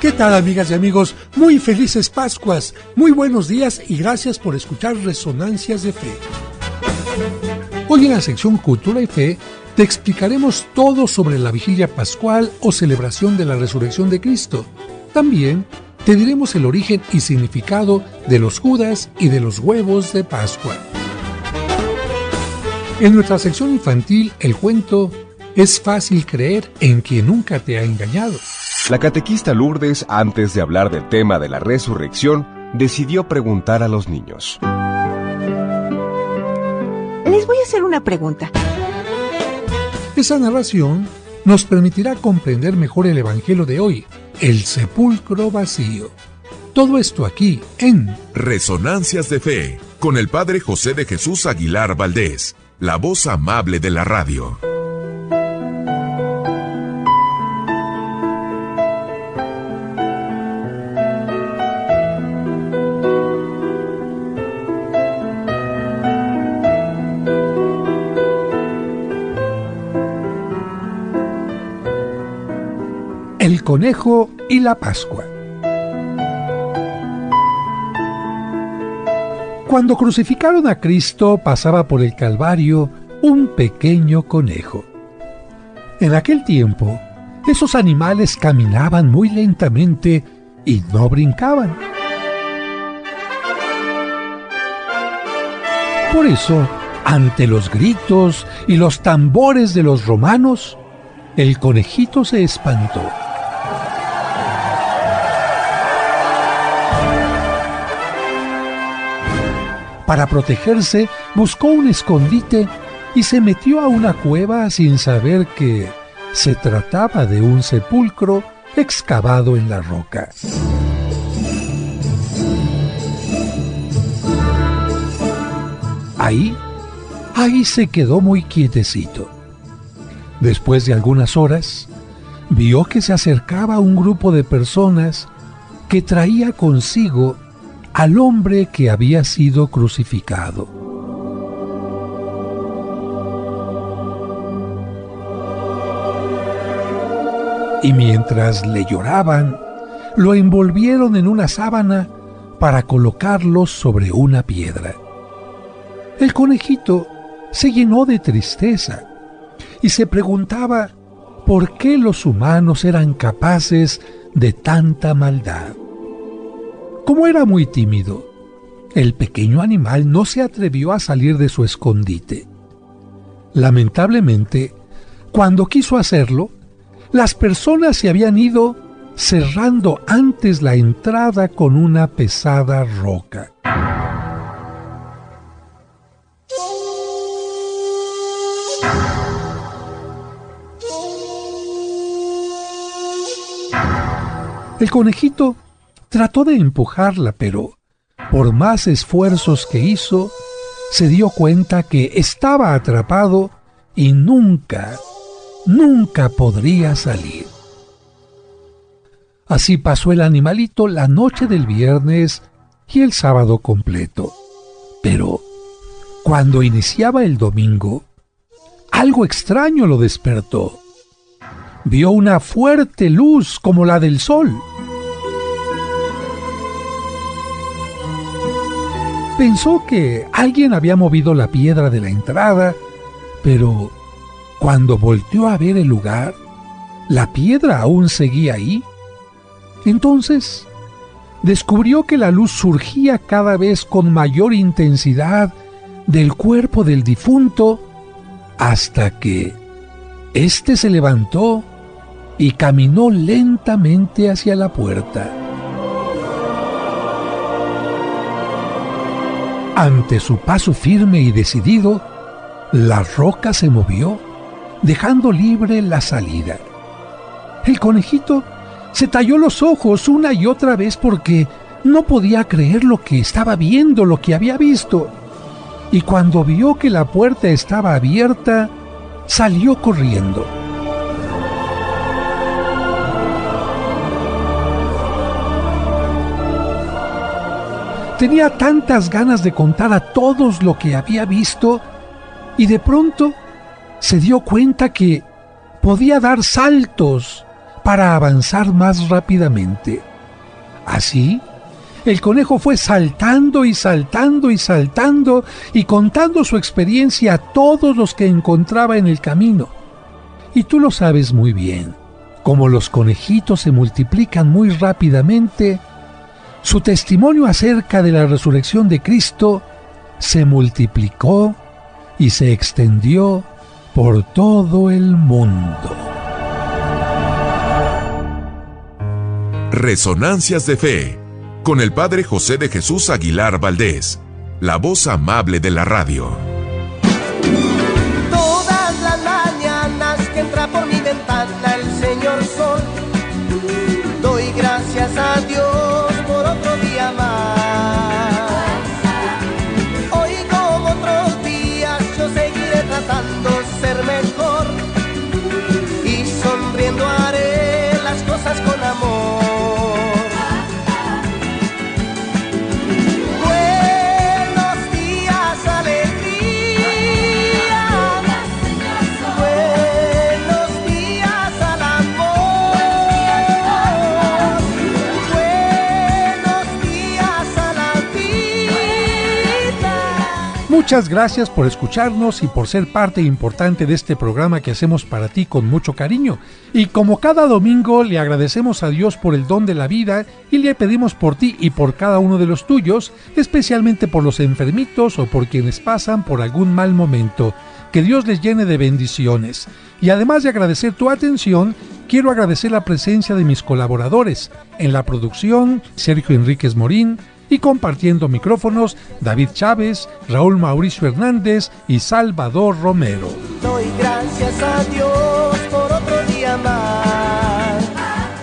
¿Qué tal, amigas y amigos? Muy felices Pascuas, muy buenos días y gracias por escuchar Resonancias de Fe. Hoy en la sección Cultura y Fe te explicaremos todo sobre la vigilia pascual o celebración de la resurrección de Cristo. También te diremos el origen y significado de los Judas y de los huevos de Pascua. En nuestra sección infantil, el cuento Es fácil creer en quien nunca te ha engañado. La catequista Lourdes, antes de hablar del tema de la resurrección, decidió preguntar a los niños. Les voy a hacer una pregunta. Esa narración nos permitirá comprender mejor el evangelio de hoy, el sepulcro vacío. Todo esto aquí en Resonancias de Fe, con el Padre José de Jesús Aguilar Valdés, la voz amable de la radio. El conejo y la Pascua. Cuando crucificaron a Cristo, pasaba por el Calvario un pequeño conejo. En aquel tiempo, esos animales caminaban muy lentamente y no brincaban. Por eso, ante los gritos y los tambores de los romanos, el conejito se espantó. Para protegerse, buscó un escondite y se metió a una cueva sin saber que se trataba de un sepulcro excavado en la roca. Ahí se quedó muy quietecito. Después de algunas horas, vio que se acercaba un grupo de personas que traía consigo al hombre que había sido crucificado. Y mientras le lloraban, lo envolvieron en una sábana para colocarlo sobre una piedra. El conejito se llenó de tristeza y se preguntaba por qué los humanos eran capaces de tanta maldad. Como era muy tímido, el pequeño animal no se atrevió a salir de su escondite. Lamentablemente, cuando quiso hacerlo, las personas se habían ido cerrando antes la entrada con una pesada roca. El conejito trató de empujarla, pero por más esfuerzos que hizo, se dio cuenta que estaba atrapado y nunca podría salir. Así pasó el animalito la noche del viernes y el sábado completo. Pero cuando iniciaba el domingo, algo extraño lo despertó. Vio una fuerte luz como la del sol. Pensó que alguien había movido la piedra de la entrada, pero cuando volteó a ver el lugar, la piedra aún seguía ahí. Entonces, descubrió que la luz surgía cada vez con mayor intensidad del cuerpo del difunto, hasta que éste se levantó y caminó lentamente hacia la puerta. Ante su paso firme y decidido, la roca se movió, dejando libre la salida. El conejito se talló los ojos una y otra vez porque no podía creer lo que estaba viendo, lo que había visto. Y cuando vio que la puerta estaba abierta, salió corriendo. Tenía tantas ganas de contar a todos lo que había visto y de pronto se dio cuenta que podía dar saltos, para avanzar más rápidamente. Así, el conejo fue saltando y saltando y saltando y contando su experiencia a todos los que encontraba en el camino. Y tú lo sabes muy bien, como los conejitos se multiplican muy rápidamente, su testimonio acerca de la resurrección de Cristo se multiplicó y se extendió por todo el mundo. Resonancias de Fe, con el Padre José de Jesús Aguilar Valdés, la voz amable de la radio. Todas las mañanas que entra por mi ventana el Señor Sol, doy gracias a Dios por otro día más. Hoy como otros días yo seguiré tratando de ser mejor y sonriendo haré las cosas con amor. Muchas gracias por escucharnos y por ser parte importante de este programa que hacemos para ti con mucho cariño. Y como cada domingo le agradecemos a Dios por el don de la vida y le pedimos por ti y por cada uno de los tuyos, especialmente por los enfermitos o por quienes pasan por algún mal momento. Que Dios les llene de bendiciones. Y además de agradecer tu atención, quiero agradecer la presencia de mis colaboradores. En la producción, Sergio Enríquez Morín, y compartiendo micrófonos, David Chávez, Raúl Mauricio Hernández y Salvador Romero. Doy gracias a Dios por otro día más.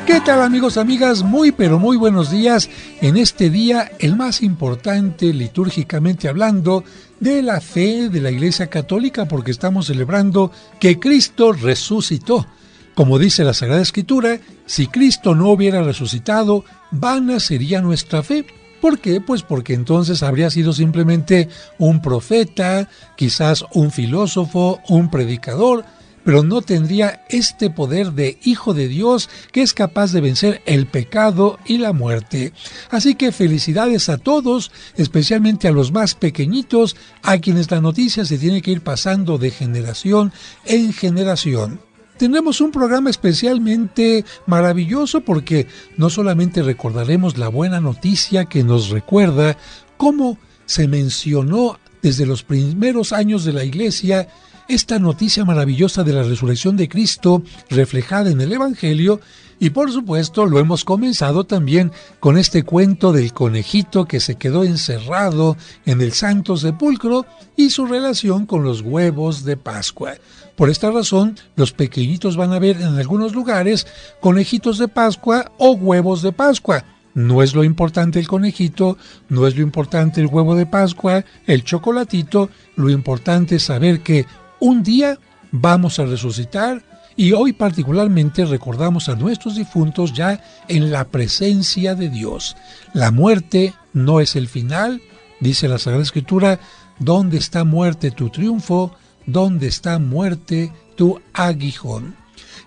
¿Qué tal, amigos, amigas? Muy pero muy buenos días en este día, el más importante litúrgicamente hablando de la fe de la Iglesia Católica, porque estamos celebrando que Cristo resucitó. Como dice la Sagrada Escritura, si Cristo no hubiera resucitado, vana sería nuestra fe. ¿Por qué? Pues porque entonces habría sido simplemente un profeta, quizás un filósofo, un predicador, pero no tendría este poder de Hijo de Dios que es capaz de vencer el pecado y la muerte. Así que felicidades a todos, especialmente a los más pequeñitos, a quienes la noticia se tiene que ir pasando de generación en generación. Tendremos un programa especialmente maravilloso porque no solamente recordaremos la buena noticia que nos recuerda cómo se mencionó desde los primeros años de la Iglesia esta noticia maravillosa de la resurrección de Cristo reflejada en el Evangelio, y por supuesto lo hemos comenzado también con este cuento del conejito que se quedó encerrado en el Santo Sepulcro y su relación con los huevos de Pascua. Por esta razón, los pequeñitos van a ver en algunos lugares conejitos de Pascua o huevos de Pascua. No es lo importante el conejito, no es lo importante el huevo de Pascua, el chocolatito. Lo importante es saber que un día vamos a resucitar y hoy particularmente recordamos a nuestros difuntos ya en la presencia de Dios. La muerte no es el final, dice la Sagrada Escritura, ¿dónde está muerte tu triunfo? ¿Dónde está muerte tu aguijón?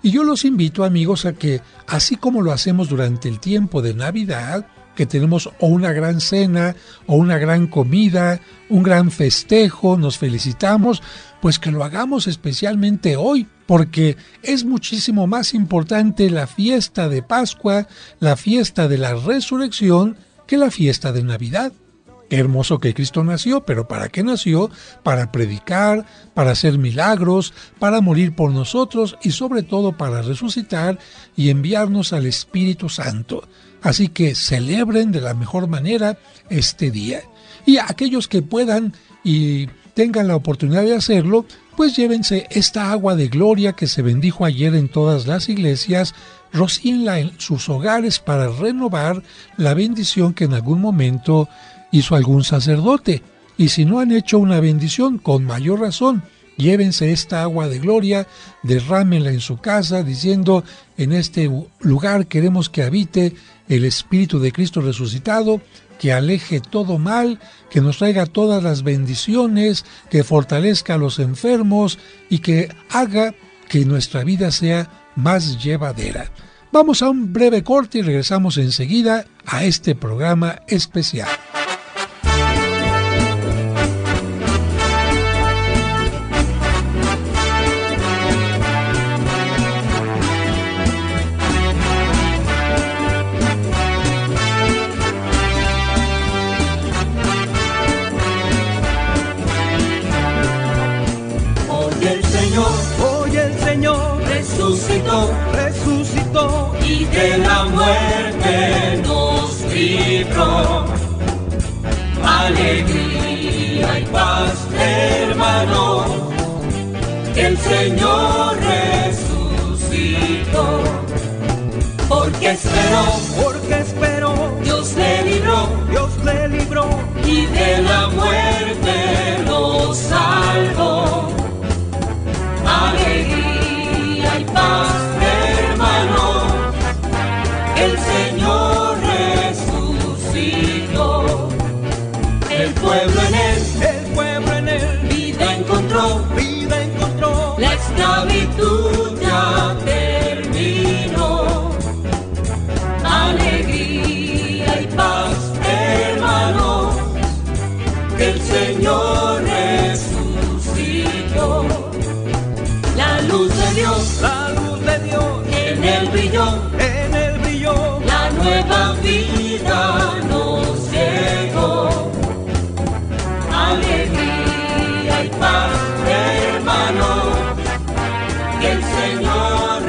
Y yo los invito, amigos, a que, así como lo hacemos durante el tiempo de Navidad, que tenemos o una gran cena, o una gran comida, un gran festejo, nos felicitamos, pues que lo hagamos especialmente hoy, porque es muchísimo más importante la fiesta de Pascua, la fiesta de la resurrección, que la fiesta de Navidad. Qué hermoso que Cristo nació, pero ¿para qué nació? Para predicar, para hacer milagros, para morir por nosotros y sobre todo para resucitar y enviarnos al Espíritu Santo. Así que celebren de la mejor manera este día. Y aquellos que puedan y tengan la oportunidad de hacerlo, pues llévense esta agua de gloria que se bendijo ayer en todas las iglesias, rocíenla en sus hogares para renovar la bendición que en algún momento hizo algún sacerdote. Y si no han hecho una bendición, con mayor razón, llévense esta agua de gloria, derrámenla en su casa, diciendo: en este lugar queremos que habite el Espíritu de Cristo resucitado, que aleje todo mal, que nos traiga todas las bendiciones, que fortalezca a los enfermos y que haga que nuestra vida sea más llevadera. Vamos a un breve corte y regresamos enseguida a este programa especial. Hoy el Señor resucitó y de la muerte nos libró. Alegría y paz, hermano, el Señor resucitó. Porque esperó, Dios le libró y de la muerte nos salvó. Alegría y paz, hermano, el Señor resucitó. El pueblo en él, vida encontró, la esclavitud ya terminó. Alegría y paz, hermano, el Señor resucitó. La luz de Dios, en él brilló, la nueva vida nos llegó. Alegría y paz, hermano, el Señor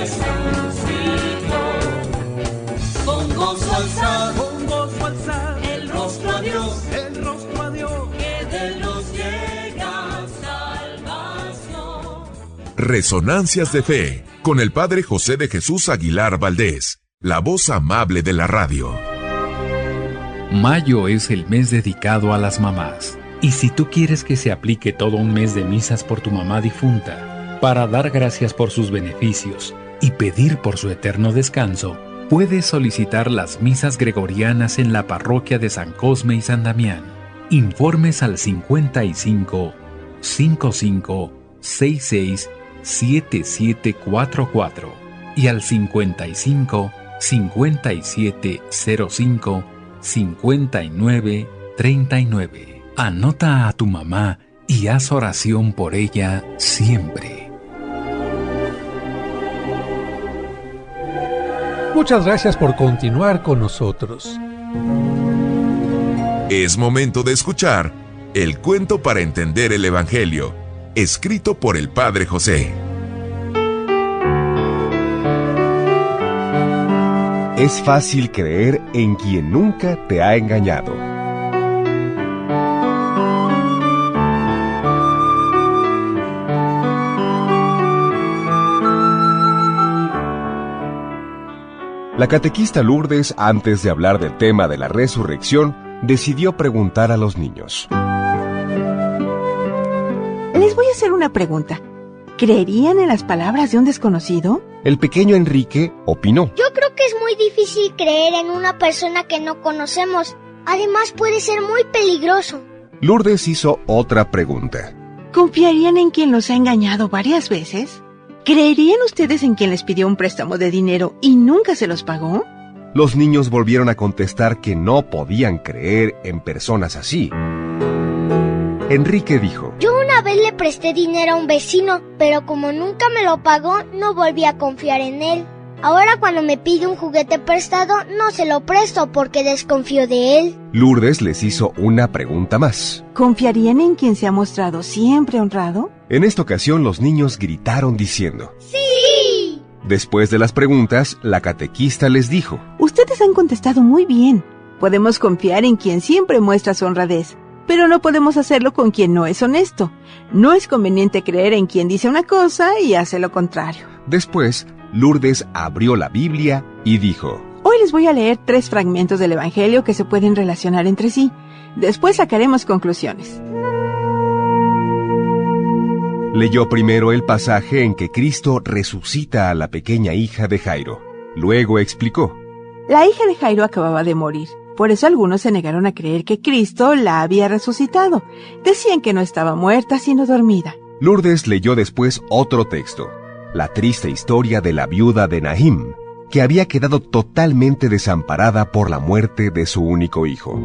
resucitó. Con gozo alzad, el rostro a Dios, que de los llega salvación. Resonancias de Fe, con el Padre José de Jesús Aguilar Valdés, la voz amable de la radio. Mayo es el mes dedicado a las mamás. Y si tú quieres que se aplique todo un mes de misas por tu mamá difunta, para dar gracias por sus beneficios y pedir por su eterno descanso, puedes solicitar las misas gregorianas en la parroquia de San Cosme y San Damián. Informes al 55 55 66 7744 y al 55 57 05 59 39. Anota a tu mamá y haz oración por ella siempre. Muchas gracias por continuar con nosotros. Es momento de escuchar el cuento para entender el Evangelio, escrito por el Padre José. Es fácil creer en quien nunca te ha engañado. La catequista Lourdes, antes de hablar del tema de la resurrección, decidió preguntar a los niños. Les voy a hacer una pregunta. ¿Creerían en las palabras de un desconocido? El pequeño Enrique opinó. Yo creo que es muy difícil creer en una persona que no conocemos. Además, puede ser muy peligroso. Lourdes hizo otra pregunta. ¿Confiarían en quien los ha engañado varias veces? ¿Creerían ustedes en quien les pidió un préstamo de dinero y nunca se los pagó? Los niños volvieron a contestar que no podían creer en personas así. Enrique dijo: Yo una vez le presté dinero a un vecino, pero como nunca me lo pagó, no volví a confiar en él. Ahora cuando me pide un juguete prestado, no se lo presto porque desconfío de él. Lourdes les hizo una pregunta más. ¿Confiarían en quien se ha mostrado siempre honrado? En esta ocasión los niños gritaron diciendo: ¡Sí! Después de las preguntas, la catequista les dijo: Ustedes han contestado muy bien. Podemos confiar en quien siempre muestra su honradez, pero no podemos hacerlo con quien no es honesto. No es conveniente creer en quien dice una cosa y hace lo contrario. Después, Lourdes abrió la Biblia y dijo: Hoy les voy a leer 3 fragmentos del Evangelio que se pueden relacionar entre sí. Después sacaremos conclusiones. Leyó primero el pasaje en que Cristo resucita a la pequeña hija de Jairo. Luego explicó: La hija de Jairo acababa de morir. Por eso algunos se negaron a creer que Cristo la había resucitado. Decían que no estaba muerta, sino dormida. Lourdes leyó después otro texto, la triste historia de la viuda de Naim, que había quedado totalmente desamparada por la muerte de su único hijo.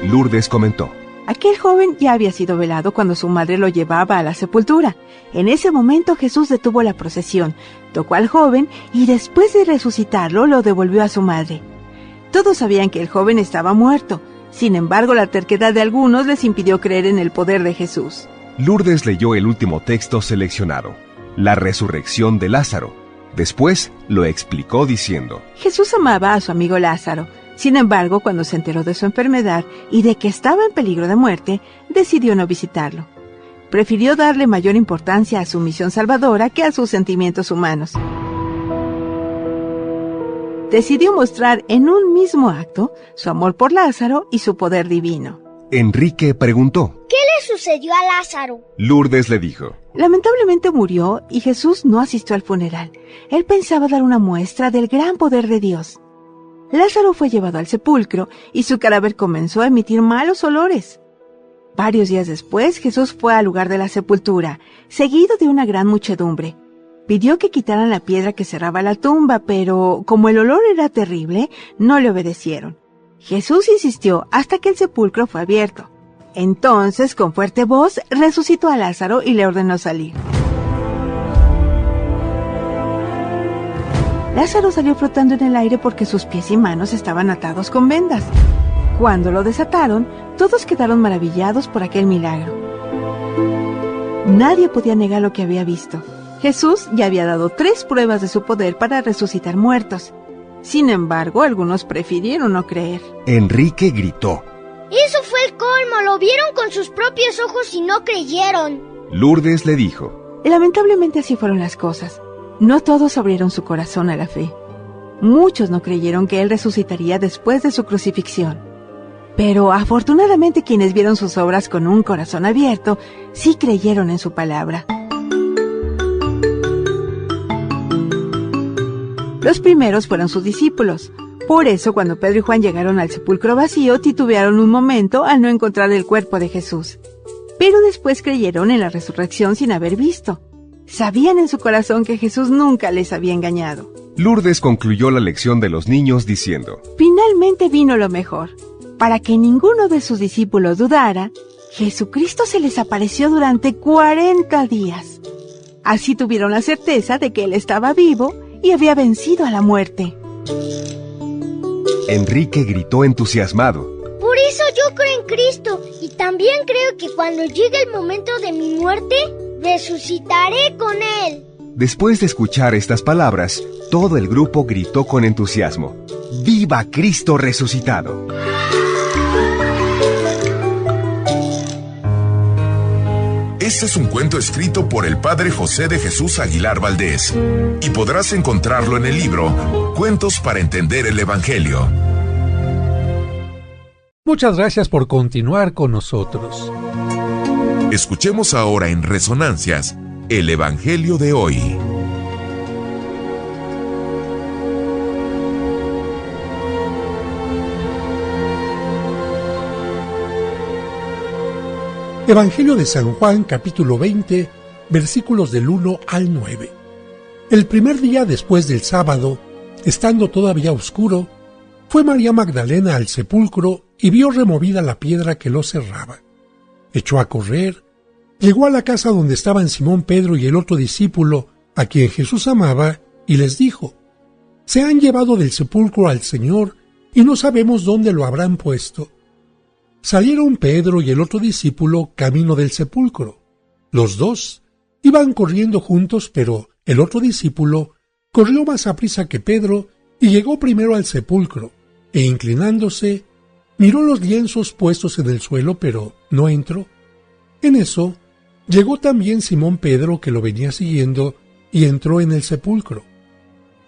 Lourdes comentó: Aquel joven ya había sido velado cuando su madre lo llevaba a la sepultura. En ese momento Jesús detuvo la procesión, tocó al joven y después de resucitarlo lo devolvió a su madre. Todos sabían que el joven estaba muerto. Sin embargo, la terquedad de algunos les impidió creer en el poder de Jesús. Lourdes leyó el último texto seleccionado, la resurrección de Lázaro. Después lo explicó diciendo: Jesús amaba a su amigo Lázaro. Sin embargo, cuando se enteró de su enfermedad y de que estaba en peligro de muerte, decidió no visitarlo. Prefirió darle mayor importancia a su misión salvadora que a sus sentimientos humanos. Decidió mostrar en un mismo acto su amor por Lázaro y su poder divino. Enrique preguntó: ¿Qué le sucedió a Lázaro? Lourdes le dijo: Lamentablemente murió y Jesús no asistió al funeral. Él pensaba dar una muestra del gran poder de Dios. Lázaro fue llevado al sepulcro y su cadáver comenzó a emitir malos olores. Varios días después, Jesús fue al lugar de la sepultura, seguido de una gran muchedumbre. Pidió que quitaran la piedra que cerraba la tumba, pero como el olor era terrible, no le obedecieron. Jesús insistió hasta que el sepulcro fue abierto. Entonces, con fuerte voz, resucitó a Lázaro y le ordenó salir. Lázaro salió flotando en el aire porque sus pies y manos estaban atados con vendas. Cuando lo desataron, todos quedaron maravillados por aquel milagro. Nadie podía negar lo que había visto. Jesús ya había dado 3 pruebas de su poder para resucitar muertos. Sin embargo, algunos prefirieron no creer. Enrique gritó: Eso fue el colmo, lo vieron con sus propios ojos y no creyeron. Lourdes le dijo: Lamentablemente así fueron las cosas. No todos abrieron su corazón a la fe. Muchos no creyeron que Él resucitaría después de su crucifixión. Pero afortunadamente quienes vieron sus obras con un corazón abierto, sí creyeron en su palabra. Los primeros fueron sus discípulos. Por eso, cuando Pedro y Juan llegaron al sepulcro vacío, titubearon un momento al no encontrar el cuerpo de Jesús. Pero después creyeron en la resurrección sin haber visto. Sabían en su corazón que Jesús nunca les había engañado. Lourdes concluyó la lección de los niños diciendo: Finalmente vino lo mejor. Para que ninguno de sus discípulos dudara, Jesucristo se les apareció durante 40 días. Así tuvieron la certeza de que Él estaba vivo y había vencido a la muerte. Enrique gritó entusiasmado: Por eso yo creo en Cristo y también creo que cuando llegue el momento de mi muerte, resucitaré con Él. Después de escuchar estas palabras, todo el grupo gritó con entusiasmo: ¡Viva Cristo resucitado! Este es un cuento escrito por el padre José de Jesús Aguilar Valdés y podrás encontrarlo en el libro Cuentos para entender el Evangelio. Muchas gracias por continuar con nosotros. Escuchemos ahora en Resonancias el Evangelio de hoy. Evangelio de San Juan, capítulo 20, versículos del 1 al 9. El primer día después del sábado, estando todavía oscuro, fue María Magdalena al sepulcro y vio removida la piedra que lo cerraba. Echó a correr, llegó a la casa donde estaban Simón Pedro y el otro discípulo, a quien Jesús amaba, y les dijo: Se han llevado del sepulcro al Señor, y no sabemos dónde lo habrán puesto. Salieron Pedro y el otro discípulo camino del sepulcro. Los dos iban corriendo juntos, pero el otro discípulo corrió más aprisa que Pedro y llegó primero al sepulcro, e inclinándose, miró los lienzos puestos en el suelo, pero no entró. En eso, llegó también Simón Pedro, que lo venía siguiendo, y entró en el sepulcro.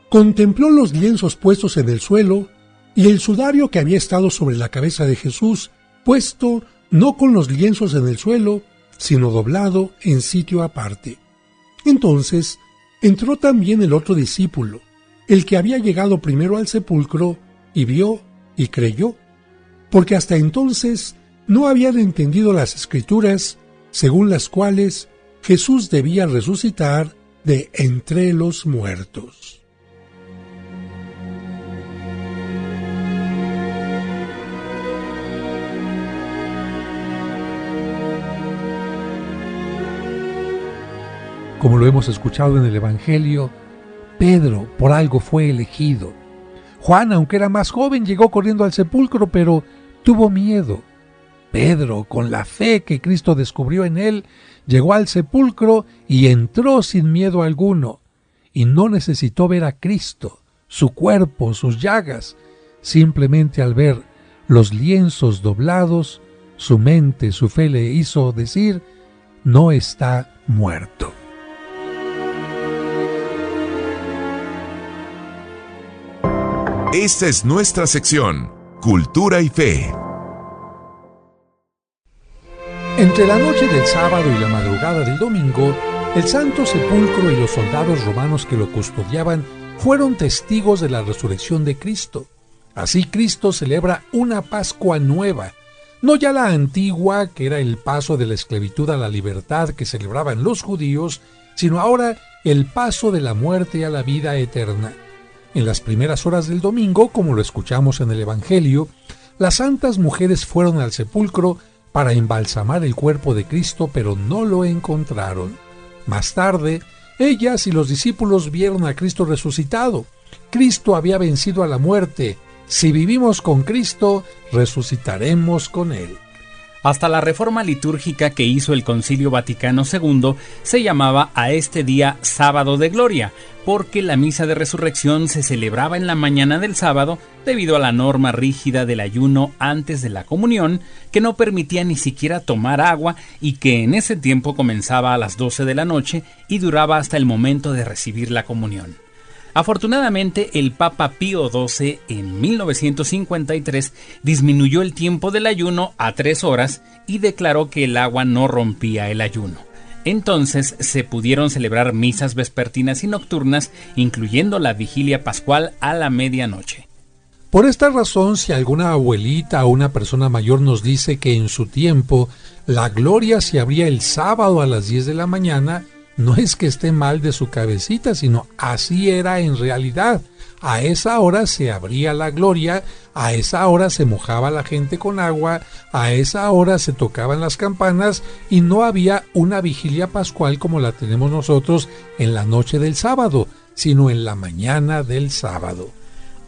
Contempló los lienzos puestos en el suelo y el sudario que había estado sobre la cabeza de Jesús, puesto no con los lienzos en el suelo, sino doblado en sitio aparte. Entonces entró también el otro discípulo, el que había llegado primero al sepulcro, y vio y creyó, porque hasta entonces no habían entendido las Escrituras, según las cuales Jesús debía resucitar de Entre los Muertos. Como lo hemos escuchado en el Evangelio, Pedro por algo fue elegido. Juan, aunque era más joven, llegó corriendo al sepulcro, pero tuvo miedo. Pedro, con la fe que Cristo descubrió en él, llegó al sepulcro y entró sin miedo alguno, y no necesitó ver a Cristo, su cuerpo, sus llagas. Simplemente al ver los lienzos doblados, su mente, su fe le hizo decir: no está muerto. Esta es nuestra sección, Cultura y Fe. Entre la noche del sábado y la madrugada del domingo, el Santo Sepulcro y los soldados romanos que lo custodiaban fueron testigos de la resurrección de Cristo. Así Cristo celebra una Pascua nueva, no ya la antigua, que era el paso de la esclavitud a la libertad que celebraban los judíos, sino ahora el paso de la muerte a la vida eterna. En las primeras horas del domingo, como lo escuchamos en el Evangelio, las santas mujeres fueron al sepulcro para embalsamar el cuerpo de Cristo, pero no lo encontraron. Más tarde, ellas y los discípulos vieron a Cristo resucitado. Cristo había vencido a la muerte. Si vivimos con Cristo, resucitaremos con Él. Hasta la reforma litúrgica que hizo el Concilio Vaticano II se llamaba a este día Sábado de Gloria, porque la misa de resurrección se celebraba en la mañana del sábado debido a la norma rígida del ayuno antes de la comunión, que no permitía ni siquiera tomar agua y que en ese tiempo comenzaba a las 12 de la noche y duraba hasta el momento de recibir la comunión. Afortunadamente, el Papa Pío XII en 1953 disminuyó el tiempo del ayuno a 3 horas y declaró que el agua no rompía el ayuno. Entonces se pudieron celebrar misas vespertinas y nocturnas, incluyendo la vigilia pascual a la medianoche. Por esta razón, si alguna abuelita o una persona mayor nos dice que en su tiempo la gloria se abría el sábado a las 10 de la mañana, no es que esté mal de su cabecita, sino así era en realidad. A esa hora se abría la gloria, a esa hora se mojaba la gente con agua, a esa hora se tocaban las campanas y no había una vigilia pascual como la tenemos nosotros en la noche del sábado, sino en la mañana del sábado.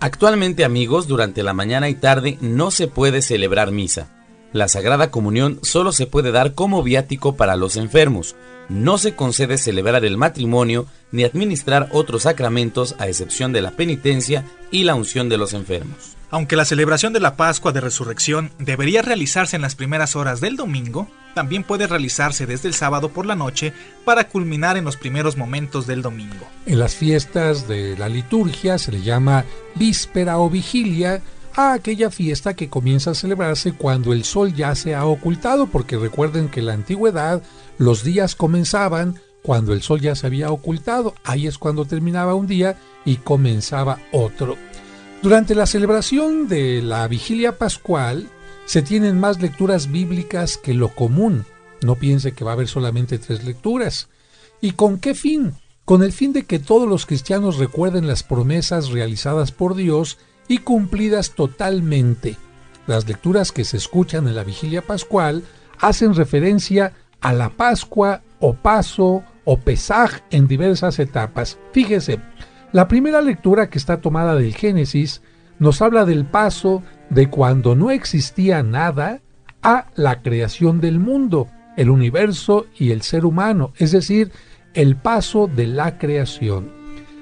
Actualmente, amigos, durante la mañana y tarde no se puede celebrar misa. La Sagrada Comunión solo se puede dar como viático para los enfermos. No se concede celebrar el matrimonio ni administrar otros sacramentos a excepción de la penitencia y la unción de los enfermos. Aunque la celebración de la Pascua de Resurrección debería realizarse en las primeras horas del domingo, también puede realizarse desde el sábado por la noche para culminar en los primeros momentos del domingo. En las fiestas de la liturgia se le llama víspera o vigilia a aquella fiesta que comienza a celebrarse cuando el sol ya se ha ocultado, porque recuerden que en la antigüedad los días comenzaban cuando el sol ya se había ocultado. Ahí es cuando terminaba un día y comenzaba otro. Durante la celebración de la vigilia pascual se tienen más lecturas bíblicas que lo común. No piense que va a haber solamente 3 lecturas. ¿Y con qué fin? Con el fin de que todos los cristianos recuerden las promesas realizadas por Dios y cumplidas totalmente. Las lecturas que se escuchan en la vigilia pascual hacen referencia a la Pascua o Paso o Pesaj en diversas etapas. Fíjese, la primera lectura, que está tomada del Génesis, nos habla del paso de cuando no existía nada a la creación del mundo, el universo y el ser humano, es decir, el paso de la creación.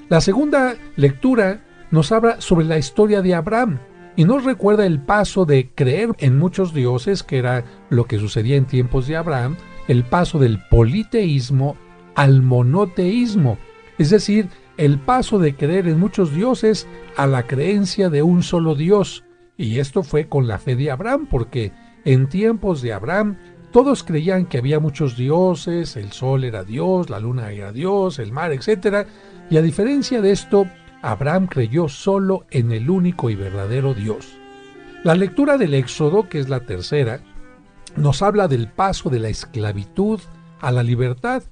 La segunda lectura nos habla sobre la historia de Abraham y nos recuerda el paso de creer en muchos dioses, que era lo que sucedía en tiempos de Abraham, el paso del politeísmo al monoteísmo, es decir, el paso de creer en muchos dioses a la creencia de un solo Dios. Y esto fue con la fe de Abraham, porque en tiempos de Abraham todos creían que había muchos dioses, el sol era Dios, la luna era Dios, el mar, etc. Y a diferencia de esto, Abraham creyó solo en el único y verdadero Dios. La lectura del Éxodo, que es la tercera, nos habla del paso de la esclavitud a la libertad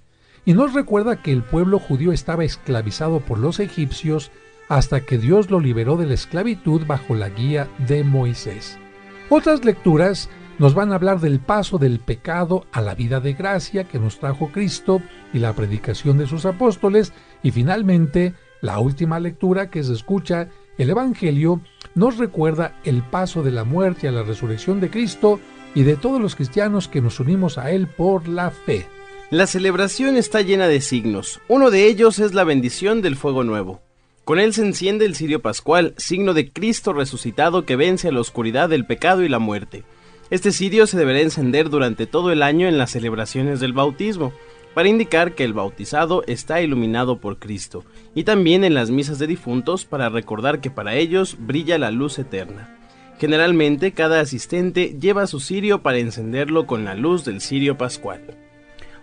y nos recuerda que el pueblo judío estaba esclavizado por los egipcios hasta que Dios lo liberó de la esclavitud bajo la guía de Moisés. Otras lecturas nos van a hablar del paso del pecado a la vida de gracia que nos trajo Cristo y la predicación de sus apóstoles, y finalmente la última lectura que se escucha, el Evangelio, nos recuerda el paso de la muerte a la resurrección de Cristo y de todos los cristianos que nos unimos a Él por la fe. La celebración está llena de signos. Uno de ellos es la bendición del fuego nuevo. Con él se enciende el cirio pascual, signo de Cristo resucitado que vence a la oscuridad del pecado y la muerte. Este cirio se deberá encender durante todo el año en las celebraciones del bautismo, para indicar que el bautizado está iluminado por Cristo, y también en las misas de difuntos para recordar que para ellos brilla la luz eterna. Generalmente cada asistente lleva su cirio para encenderlo con la luz del cirio pascual.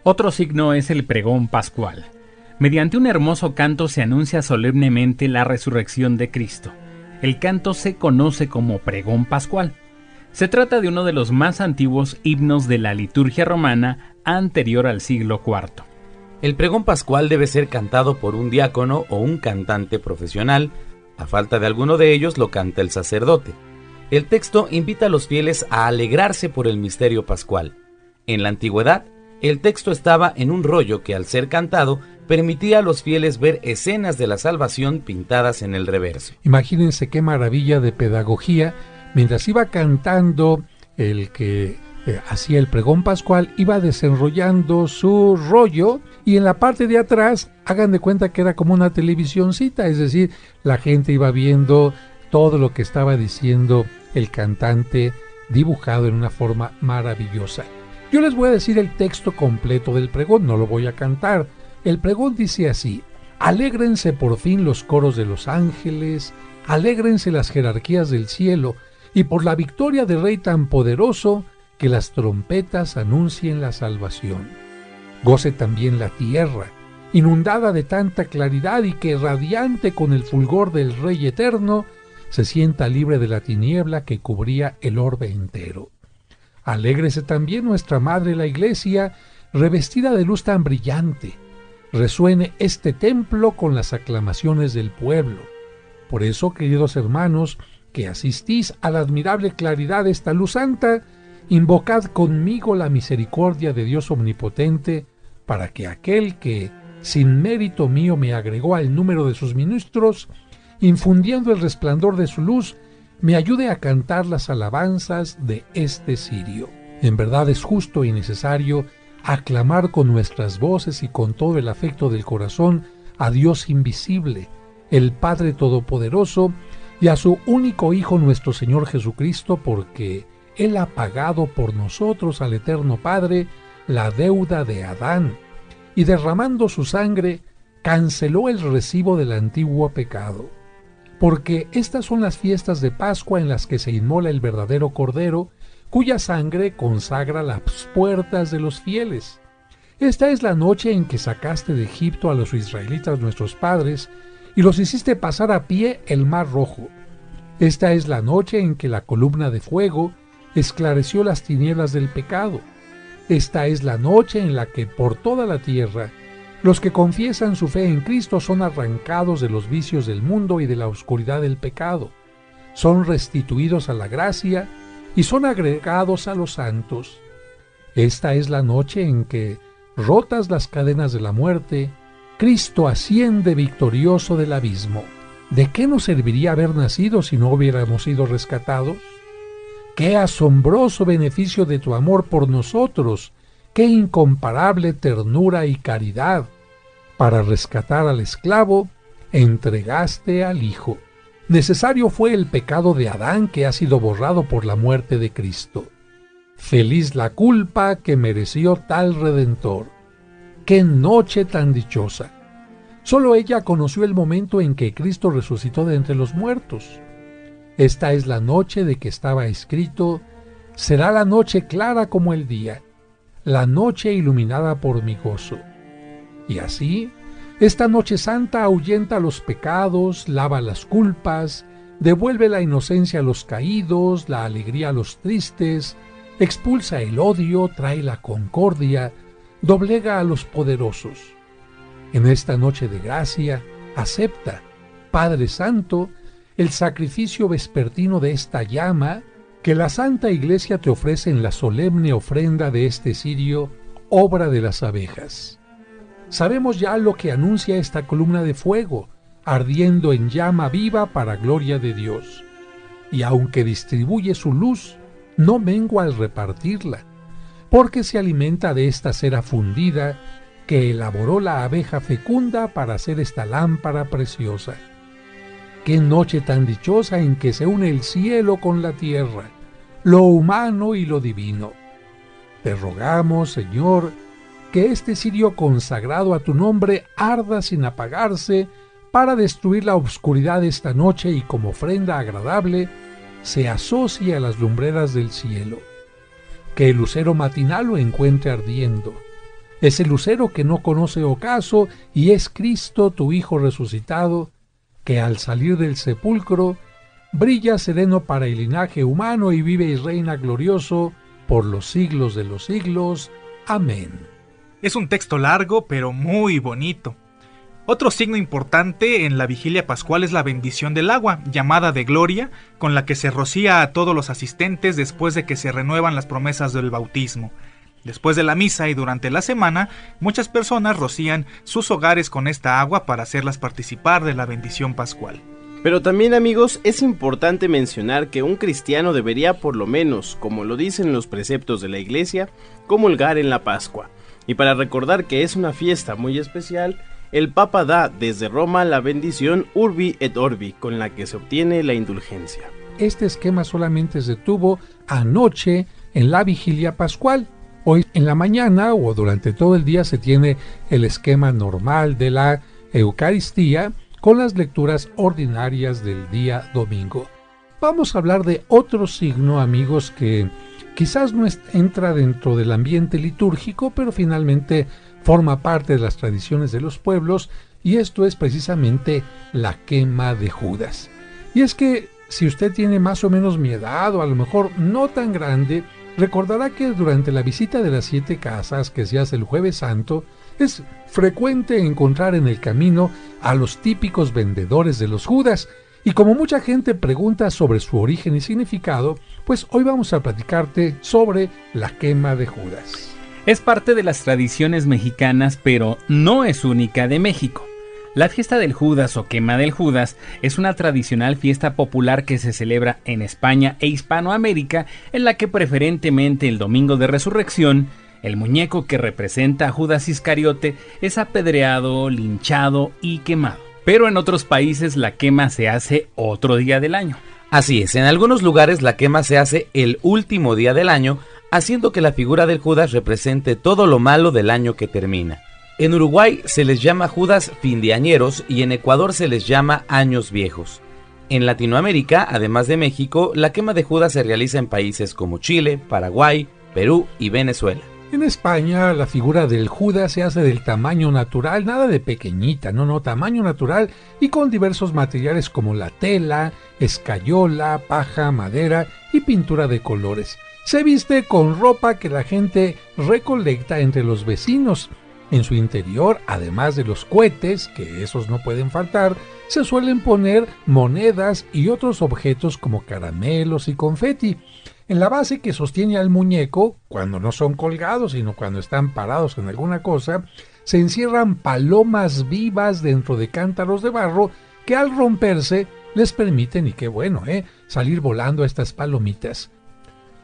Otro signo es el pregón pascual. Mediante un hermoso canto se anuncia solemnemente la resurrección de Cristo. El canto se conoce como pregón pascual. Se trata de uno de los más antiguos himnos de la liturgia romana anterior al siglo IV. El pregón pascual debe ser cantado por un diácono o un cantante profesional. A falta de alguno de ellos lo canta el sacerdote. El texto invita a los fieles a alegrarse por el misterio pascual. En la antigüedad, el texto estaba en un rollo que al ser cantado permitía a los fieles ver escenas de la salvación pintadas en el reverso. Imagínense qué maravilla de pedagogía. Mientras iba cantando el que hacía el pregón pascual, iba desenrollando su rollo, y en la parte de atrás, hagan de cuenta que era como una televisioncita, es decir, la gente iba viendo todo lo que estaba diciendo el cantante dibujado en una forma maravillosa. Yo les voy a decir el texto completo del pregón, no lo voy a cantar. El pregón dice así: alégrense por fin los coros de los ángeles, alégrense las jerarquías del cielo, y por la victoria del Rey tan poderoso, que las trompetas anuncien la salvación. Goce también la tierra, inundada de tanta claridad, y que radiante con el fulgor del Rey eterno, se sienta libre de la tiniebla que cubría el orbe entero. Alégrese también nuestra Madre la Iglesia, revestida de luz tan brillante. Resuene este templo con las aclamaciones del pueblo. Por eso, queridos hermanos, que asistís a la admirable claridad de esta luz santa, invocad conmigo la misericordia de Dios omnipotente, para que aquel que, sin mérito mío, me agregó al número de sus ministros, infundiendo el resplandor de su luz, me ayude a cantar las alabanzas de este cirio. En verdad es justo y necesario aclamar con nuestras voces y con todo el afecto del corazón a Dios invisible, el Padre Todopoderoso, y a su único Hijo nuestro Señor Jesucristo, porque Él ha pagado por nosotros al Eterno Padre la deuda de Adán, y derramando su sangre, canceló el recibo del antiguo pecado. Porque estas son las fiestas de Pascua en las que se inmola el verdadero Cordero, cuya sangre consagra las puertas de los fieles. Esta es la noche en que sacaste de Egipto a los israelitas nuestros padres, y los hiciste pasar a pie el mar rojo. Esta es la noche en que la columna de fuego esclareció las tinieblas del pecado. Esta es la noche en la que por toda la tierra los que confiesan su fe en Cristo son arrancados de los vicios del mundo y de la oscuridad del pecado, son restituidos a la gracia y son agregados a los santos. Esta es la noche en que, rotas las cadenas de la muerte, Cristo asciende victorioso del abismo. ¿De qué nos serviría haber nacido si no hubiéramos sido rescatados? ¡Qué asombroso beneficio de tu amor por nosotros! ¡Qué incomparable ternura y caridad! Para rescatar al esclavo, entregaste al Hijo. Necesario fue el pecado de Adán que ha sido borrado por la muerte de Cristo. Feliz la culpa que mereció tal Redentor. ¡Qué noche tan dichosa! Solo ella conoció el momento en que Cristo resucitó de entre los muertos. Esta es la noche de que estaba escrito: será la noche clara como el día, la noche iluminada por mi gozo. Y así, esta noche santa ahuyenta los pecados, lava las culpas, devuelve la inocencia a los caídos, la alegría a los tristes, expulsa el odio, trae la concordia, doblega a los poderosos. En esta noche de gracia, acepta, Padre Santo, el sacrificio vespertino de esta llama que la Santa Iglesia te ofrece en la solemne ofrenda de este cirio, obra de las abejas. Sabemos ya lo que anuncia esta columna de fuego, ardiendo en llama viva para gloria de Dios. Y aunque distribuye su luz, no mengua al repartirla, porque se alimenta de esta cera fundida que elaboró la abeja fecunda para hacer esta lámpara preciosa. Qué noche tan dichosa en que se une el cielo con la tierra, lo humano y lo divino. Te rogamos, Señor, que este cirio consagrado a tu nombre arda sin apagarse para destruir la oscuridad de esta noche y como ofrenda agradable se asocie a las lumbreras del cielo. Que el lucero matinal lo encuentre ardiendo. Ese lucero que no conoce ocaso y es Cristo tu Hijo resucitado, que al salir del sepulcro brilla sereno para el linaje humano y vive y reina glorioso por los siglos de los siglos. Amén. Es un texto largo, pero muy bonito. Otro signo importante en la vigilia pascual es la bendición del agua, llamada de gloria, con la que se rocía a todos los asistentes después de que se renuevan las promesas del bautismo. Después de la misa y durante la semana, muchas personas rocían sus hogares con esta agua para hacerlas participar de la bendición pascual. Pero también, amigos, es importante mencionar que un cristiano debería por lo menos, como lo dicen los preceptos de la Iglesia, comulgar en la Pascua. Y para recordar que es una fiesta muy especial, el Papa da desde Roma la bendición Urbi et Orbi, con la que se obtiene la indulgencia. Este esquema solamente se tuvo anoche en la vigilia pascual. Hoy en la mañana o durante todo el día se tiene el esquema normal de la Eucaristía con las lecturas ordinarias del día domingo. Vamos a hablar de otro signo, amigos, que quizás no entra dentro del ambiente litúrgico, pero finalmente forma parte de las tradiciones de los pueblos, y esto es precisamente la quema de Judas. Y es que si usted tiene más o menos mi edad, o a lo mejor no tan grande, recordará que durante la visita de las 7 casas que se hace el Jueves Santo, es frecuente encontrar en el camino a los típicos vendedores de los Judas, y como mucha gente pregunta sobre su origen y significado, pues hoy vamos a platicarte sobre la quema de Judas. Es parte de las tradiciones mexicanas, pero no es única de México. La fiesta del Judas o quema del Judas es una tradicional fiesta popular que se celebra en España e Hispanoamérica, en la que preferentemente el domingo de resurrección, el muñeco que representa a Judas Iscariote es apedreado, linchado y quemado. Pero en otros países la quema se hace otro día del año. Así es, en algunos lugares la quema se hace el último día del año, haciendo que la figura del Judas represente todo lo malo del año que termina. En Uruguay se les llama Judas findeañeros y en Ecuador se les llama años viejos. En Latinoamérica, además de México, la quema de Judas se realiza en países como Chile, Paraguay, Perú y Venezuela. En España la figura del Judas se hace del tamaño natural, nada de pequeñita, no, tamaño natural y con diversos materiales como la tela, escayola, paja, madera y pintura de colores. Se viste con ropa que la gente recolecta entre los vecinos. En su interior, además de los cohetes, que esos no pueden faltar, se suelen poner monedas y otros objetos como caramelos y confeti. En la base que sostiene al muñeco, cuando no son colgados, sino cuando están parados en alguna cosa, se encierran palomas vivas dentro de cántaros de barro que al romperse les permiten, y qué bueno, salir volando estas palomitas.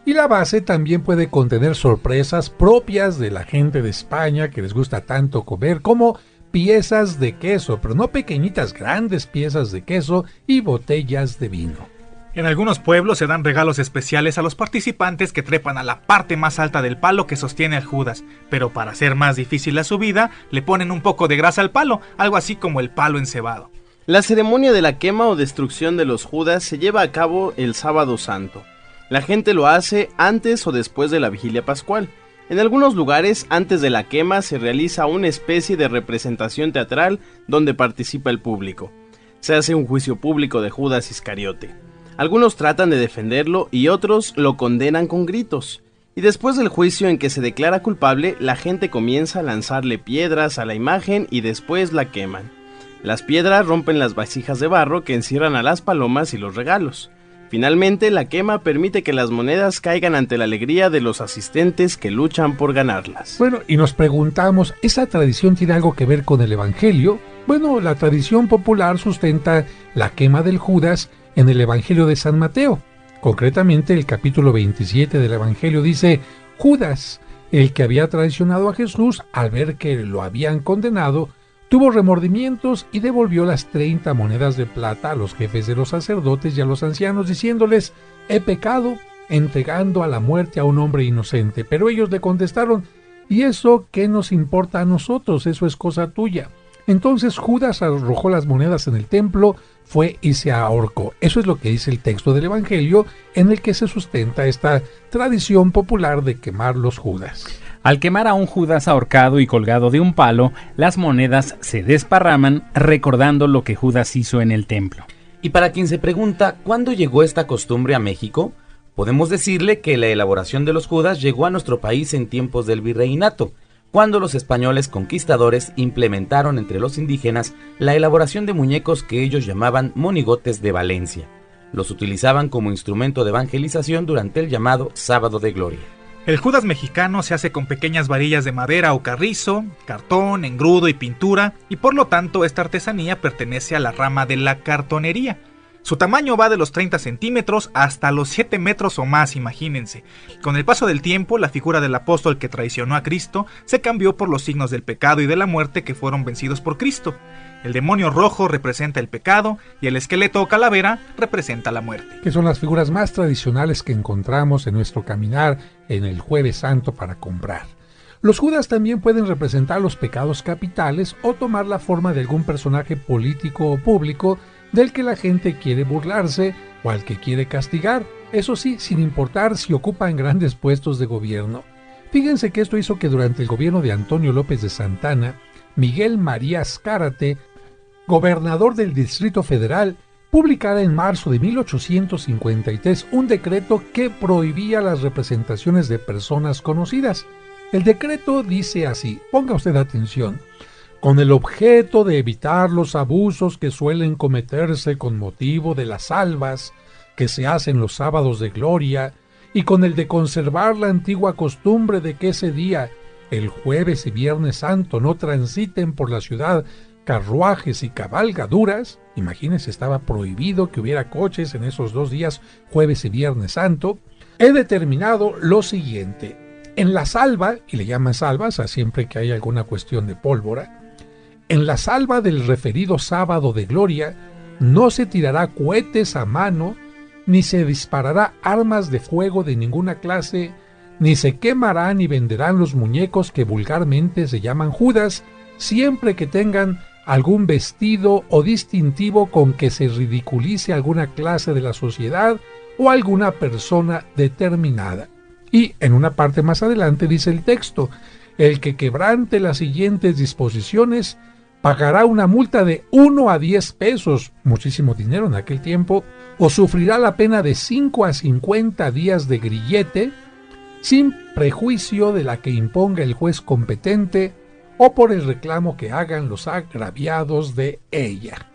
Y la base también puede contener sorpresas propias de la gente de España que les gusta tanto comer, como piezas de queso, pero no pequeñitas, grandes piezas de queso y botellas de vino. En algunos pueblos se dan regalos especiales a los participantes que trepan a la parte más alta del palo que sostiene al Judas, pero para hacer más difícil la subida, le ponen un poco de grasa al palo, algo así como el palo encebado. La ceremonia de la quema o destrucción de los Judas se lleva a cabo el Sábado Santo. La gente lo hace antes o después de la vigilia pascual. En algunos lugares, antes de la quema, se realiza una especie de representación teatral donde participa el público. Se hace un juicio público de Judas Iscariote. Algunos tratan de defenderlo y otros lo condenan con gritos. Y después del juicio en que se declara culpable, la gente comienza a lanzarle piedras a la imagen y después la queman. Las piedras rompen las vasijas de barro que encierran a las palomas y los regalos. Finalmente, la quema permite que las monedas caigan ante la alegría de los asistentes que luchan por ganarlas. Bueno, y nos preguntamos, ¿esa tradición tiene algo que ver con el Evangelio? Bueno, la tradición popular sustenta la quema del Judas en el Evangelio de San Mateo. Concretamente, el capítulo 27 del Evangelio dice: Judas, el que había traicionado a Jesús, al ver que lo habían condenado, tuvo remordimientos y devolvió las 30 monedas de plata a los jefes de los sacerdotes y a los ancianos, diciéndoles: he pecado, entregando a la muerte a un hombre inocente. Pero ellos le contestaron: ¿y eso qué nos importa a nosotros? Eso es cosa tuya. Entonces Judas arrojó las monedas en el templo, fue y se ahorcó. Eso es lo que dice el texto del Evangelio, en el que se sustenta esta tradición popular de quemar los Judas. Al quemar a un Judas ahorcado y colgado de un palo, las monedas se desparraman, recordando lo que Judas hizo en el templo. Y para quien se pregunta ¿cuándo llegó esta costumbre a México?, podemos decirle que la elaboración de los Judas llegó a nuestro país en tiempos del virreinato, cuando los españoles conquistadores implementaron entre los indígenas la elaboración de muñecos que ellos llamaban monigotes de Valencia. Los utilizaban como instrumento de evangelización durante el llamado Sábado de Gloria. El Judas mexicano se hace con pequeñas varillas de madera o carrizo, cartón, engrudo y pintura, y por lo tanto esta artesanía pertenece a la rama de la cartonería. Su tamaño va de los 30 centímetros hasta los 7 metros o más, imagínense. Con el paso del tiempo, la figura del apóstol que traicionó a Cristo se cambió por los signos del pecado y de la muerte que fueron vencidos por Cristo. El demonio rojo representa el pecado y el esqueleto o calavera representa la muerte. Que son las figuras más tradicionales que encontramos en nuestro caminar en el Jueves Santo para comprar. Los Judas también pueden representar los pecados capitales o tomar la forma de algún personaje político o público del que la gente quiere burlarse o al que quiere castigar, eso sí, sin importar si ocupan grandes puestos de gobierno. Fíjense que esto hizo que durante el gobierno de Antonio López de Santana, Miguel María Azcárate, gobernador del Distrito Federal, publicara en marzo de 1853 un decreto que prohibía las representaciones de personas conocidas. El decreto dice así, ponga usted atención: con el objeto de evitar los abusos que suelen cometerse con motivo de las salvas que se hacen los sábados de gloria, y con el de conservar la antigua costumbre de que ese día, el jueves y viernes santo, no transiten por la ciudad carruajes y cabalgaduras. Imagínense, estaba prohibido que hubiera coches en esos 2 días, jueves y viernes santo. He determinado lo siguiente: en la salva, y le llaman salvas a siempre que hay alguna cuestión de pólvora, en la salva del referido sábado de gloria no se tirará cohetes a mano, ni se disparará armas de fuego de ninguna clase, ni se quemarán ni venderán los muñecos que vulgarmente se llaman Judas, siempre que tengan algún vestido o distintivo con que se ridiculice alguna clase de la sociedad o alguna persona determinada. Y en una parte más adelante dice el texto: el que quebrante las siguientes disposiciones pagará una multa de 1 a 10 pesos, muchísimo dinero en aquel tiempo, o sufrirá la pena de 5 a 50 días de grillete, sin prejuicio de la que imponga el juez competente o por el reclamo que hagan los agraviados de ella.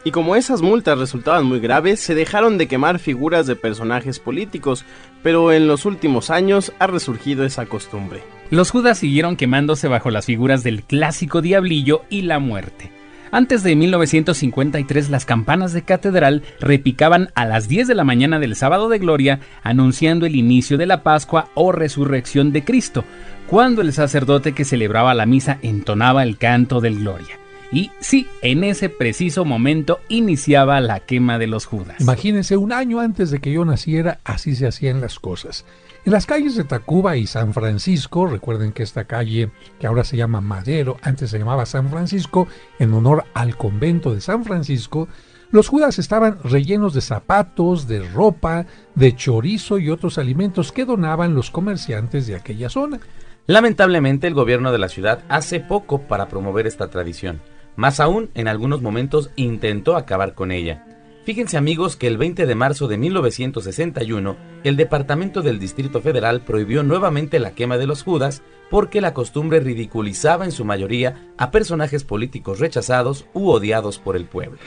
Y como esas multas resultaban muy graves, se dejaron de quemar figuras de personajes políticos, pero en los últimos años ha resurgido esa costumbre. Los Judas siguieron quemándose bajo las figuras del clásico diablillo y la muerte. Antes de 1953, las campanas de catedral repicaban a las 10 de la mañana del sábado de gloria, anunciando el inicio de la Pascua o resurrección de Cristo, cuando el sacerdote que celebraba la misa entonaba el canto del Gloria. Y sí, en ese preciso momento iniciaba la quema de los Judas. Imagínense, 1 año antes de que yo naciera, así se hacían las cosas. En las calles de Tacuba y San Francisco, recuerden que esta calle, que ahora se llama Madero, antes se llamaba San Francisco, en honor al convento de San Francisco, los Judas estaban rellenos de zapatos, de ropa, de chorizo y otros alimentos que donaban los comerciantes de aquella zona. Lamentablemente, el gobierno de la ciudad hace poco para promover esta tradición. Más aún, en algunos momentos intentó acabar con ella. Fíjense, amigos, que el 20 de marzo de 1961, el Departamento del Distrito Federal prohibió nuevamente la quema de los Judas porque la costumbre ridiculizaba en su mayoría a personajes políticos rechazados u odiados por el pueblo.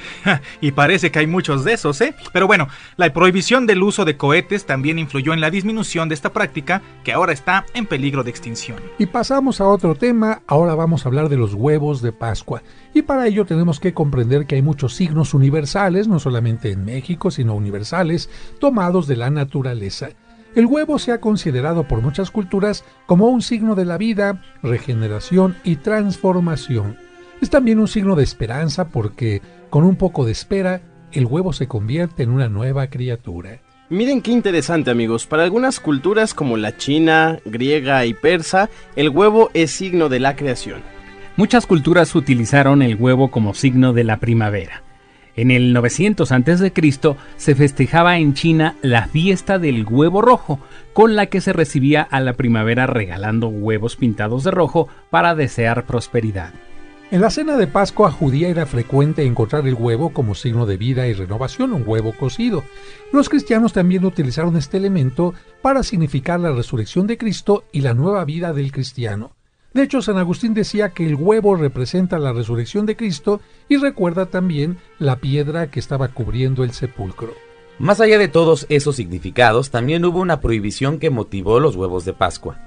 Y parece que hay muchos de esos, ¿eh? Pero bueno, la prohibición del uso de cohetes también influyó en la disminución de esta práctica, que ahora está en peligro de extinción. Y pasamos a otro tema, ahora vamos a hablar de los huevos de Pascua. Y para ello tenemos que comprender que hay muchos signos universales, no solamente en México, sino universales, tomados de la naturaleza. El huevo se ha considerado por muchas culturas como un signo de la vida, regeneración y transformación. Es también un signo de esperanza porque, con un poco de espera, el huevo se convierte en una nueva criatura. Miren qué interesante, amigos. Para algunas culturas como la china, griega y persa, el huevo es signo de la creación. Muchas culturas utilizaron el huevo como signo de la primavera. En el 900 a.C. se festejaba en China la fiesta del huevo rojo, con la que se recibía a la primavera regalando huevos pintados de rojo para desear prosperidad. En la cena de Pascua judía era frecuente encontrar el huevo como signo de vida y renovación, un huevo cocido. Los cristianos también utilizaron este elemento para significar la resurrección de Cristo y la nueva vida del cristiano. De hecho, San Agustín decía que el huevo representa la resurrección de Cristo y recuerda también la piedra que estaba cubriendo el sepulcro. Más allá de todos esos significados, también hubo una prohibición que motivó los huevos de Pascua.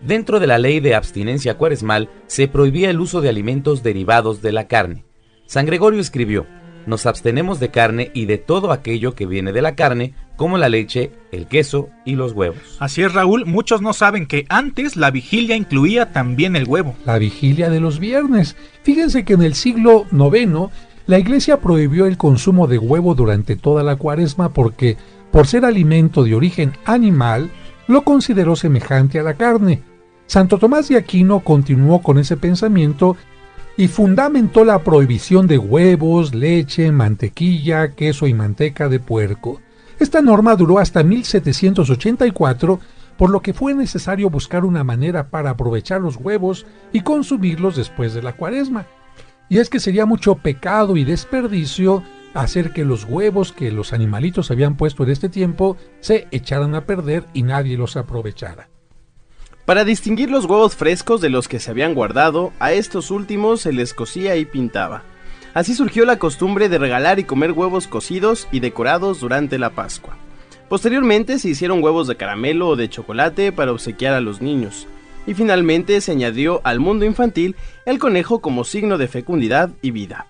Dentro de la ley de abstinencia cuaresmal se prohibía el uso de alimentos derivados de la carne. San Gregorio escribió: nos abstenemos de carne y de todo aquello que viene de la carne, como la leche, el queso y los huevos. Así es, Raúl, muchos no saben que antes la vigilia incluía también el huevo. La vigilia de los viernes. Fíjense que en el siglo IX la Iglesia prohibió el consumo de huevo durante toda la Cuaresma porque, por ser alimento de origen animal, lo consideró semejante a la carne. Santo Tomás de Aquino continuó con ese pensamiento y fundamentó la prohibición de huevos, leche, mantequilla, queso y manteca de puerco. Esta norma duró hasta 1784, por lo que fue necesario buscar una manera para aprovechar los huevos y consumirlos después de la Cuaresma. Y es que sería mucho pecado y desperdicio hacer que los huevos que los animalitos habían puesto en este tiempo se echaran a perder y nadie los aprovechara. Para distinguir los huevos frescos de los que se habían guardado, a estos últimos se les cocía y pintaba. Así surgió la costumbre de regalar y comer huevos cocidos y decorados durante la Pascua. Posteriormente se hicieron huevos de caramelo o de chocolate para obsequiar a los niños. Y finalmente se añadió al mundo infantil el conejo como signo de fecundidad y vida.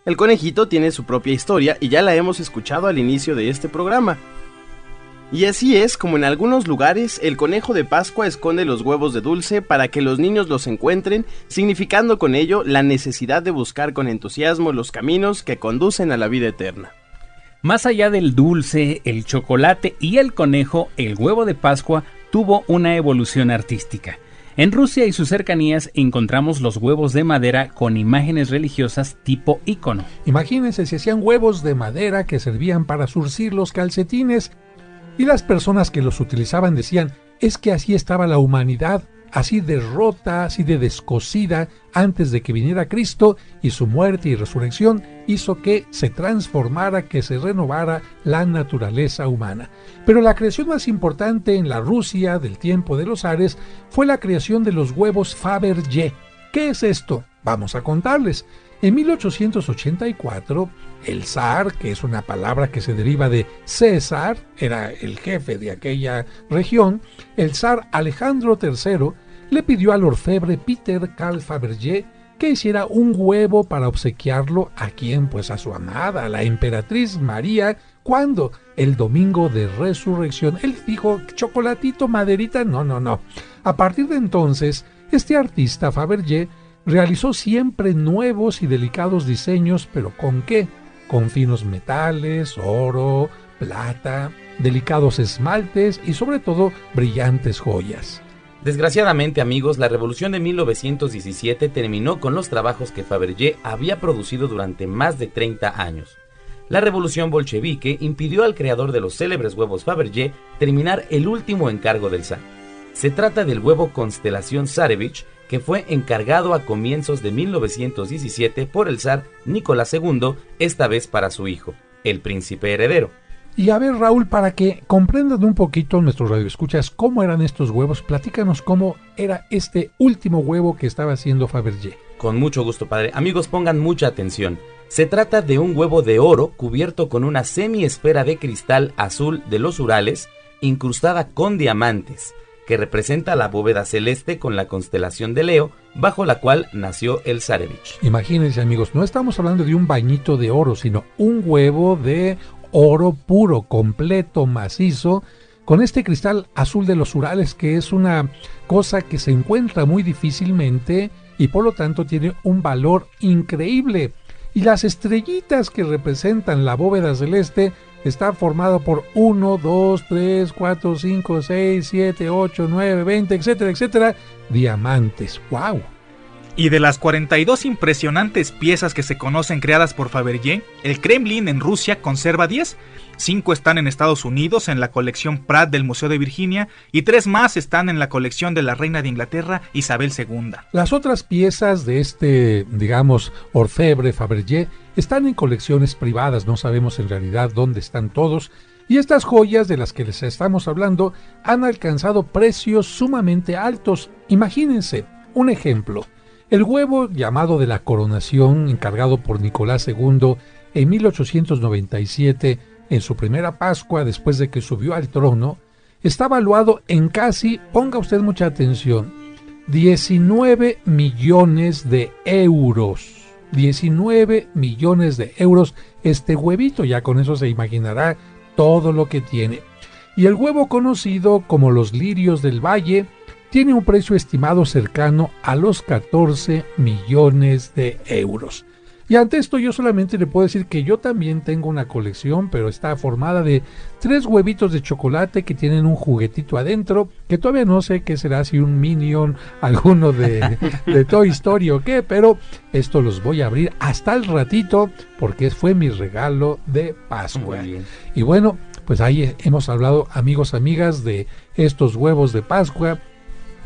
El conejito tiene su propia historia y ya la hemos escuchado al inicio de este programa. Y así es como en algunos lugares el conejo de Pascua esconde los huevos de dulce para que los niños los encuentren, significando con ello la necesidad de buscar con entusiasmo los caminos que conducen a la vida eterna. Más allá del dulce, el chocolate y el conejo, el huevo de Pascua tuvo una evolución artística. En Rusia y sus cercanías encontramos los huevos de madera con imágenes religiosas tipo ícono. Imagínense, se hacían huevos de madera que servían para zurcir los calcetines. Y las personas que los utilizaban decían, es que así estaba la humanidad, así de rota, así de descosida, antes de que viniera Cristo, y su muerte y resurrección hizo que se transformara, que se renovara la naturaleza humana. Pero la creación más importante en la Rusia del tiempo de los zares fue la creación de los huevos Fabergé. ¿Qué es esto? Vamos a contarles. En 1884, el zar, que es una palabra que se deriva de César, era el jefe de aquella región, el zar Alejandro III le pidió al orfebre Peter Carl Fabergé que hiciera un huevo para obsequiarlo a quien, pues a su amada, a la emperatriz María, cuando el domingo de resurrección. Él dijo, chocolatito, maderita, no. A partir de entonces, este artista Fabergé realizó siempre nuevos y delicados diseños, pero ¿con qué? Con finos metales, oro, plata, delicados esmaltes y sobre todo brillantes joyas. Desgraciadamente, amigos, la revolución de 1917 terminó con los trabajos que Fabergé había producido durante más de 30 años. La revolución bolchevique impidió al creador de los célebres huevos Fabergé terminar el último encargo del zar. Se trata del huevo Constelación Zarevich, que fue encargado a comienzos de 1917 por el zar Nicolás II, esta vez para su hijo, el príncipe heredero. Y a ver, Raúl, para que comprendan un poquito nuestros radioescuchas cómo eran estos huevos, platícanos cómo era este último huevo que estaba haciendo Fabergé. Con mucho gusto, padre. Amigos, pongan mucha atención. Se trata de un huevo de oro cubierto con una semiesfera de cristal azul de los Urales, incrustada con diamantes, que representa la bóveda celeste con la constelación de Leo, bajo la cual nació el Zarevich. Imagínense, amigos, no estamos hablando de un bañito de oro, sino un huevo de oro puro, completo, macizo, con este cristal azul de los Urales, que es una cosa que se encuentra muy difícilmente y por lo tanto tiene un valor increíble. Y las estrellitas que representan la bóveda celeste está formado por 1, 2, 3, 4, 5, 6, 7, 8, 9, 20, etcétera, etcétera, diamantes. ¡Wow! Y de las 42 impresionantes piezas que se conocen creadas por Fabergé, el Kremlin en Rusia conserva 10. 5 están en Estados Unidos en la colección Pratt del Museo de Virginia y 3 más están en la colección de la reina de Inglaterra, Isabel II. Las otras piezas de este, digamos, orfebre Fabergé están en colecciones privadas, no sabemos en realidad dónde están todos, y estas joyas de las que les estamos hablando han alcanzado precios sumamente altos. Imagínense, un ejemplo. El huevo llamado de la coronación, encargado por Nicolás II en 1897, en su primera Pascua después de que subió al trono, está valuado en casi, ponga usted mucha atención, 19 millones de euros. 19 millones de euros este huevito, ya con eso se imaginará todo lo que tiene. Y el huevo conocido como los lirios del valle tiene un precio estimado cercano a los 14 millones de euros. Y ante esto yo solamente le puedo decir que yo también tengo una colección, pero está formada de 3 huevitos de chocolate que tienen un juguetito adentro, que todavía no sé qué será, si un Minion, alguno de Toy Story o qué, pero esto los voy a abrir hasta el ratito porque fue mi regalo de Pascua. Y bueno, pues ahí hemos hablado, amigos, amigas, de estos huevos de Pascua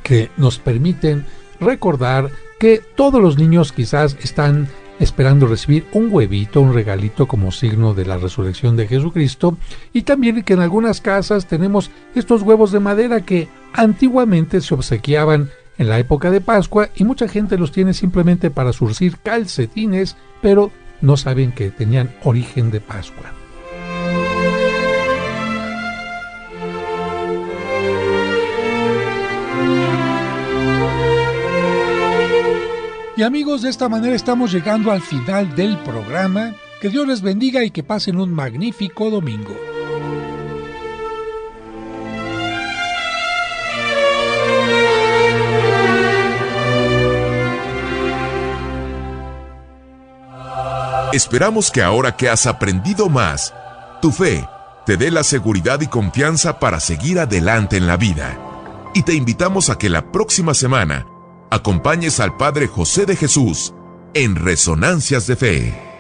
que nos permiten recordar que todos los niños quizás están esperando recibir un huevito, un regalito como signo de la resurrección de Jesucristo, y también que en algunas casas tenemos estos huevos de madera que antiguamente se obsequiaban en la época de Pascua y mucha gente los tiene simplemente para surcir calcetines, pero no saben que tenían origen de Pascua. Y amigos, de esta manera estamos llegando al final del programa. Que Dios les bendiga y que pasen un magnífico domingo. Esperamos que ahora que has aprendido más, tu fe te dé la seguridad y confianza para seguir adelante en la vida. Y te invitamos a que la próxima semana acompañes al Padre José de Jesús en Resonancias de Fe.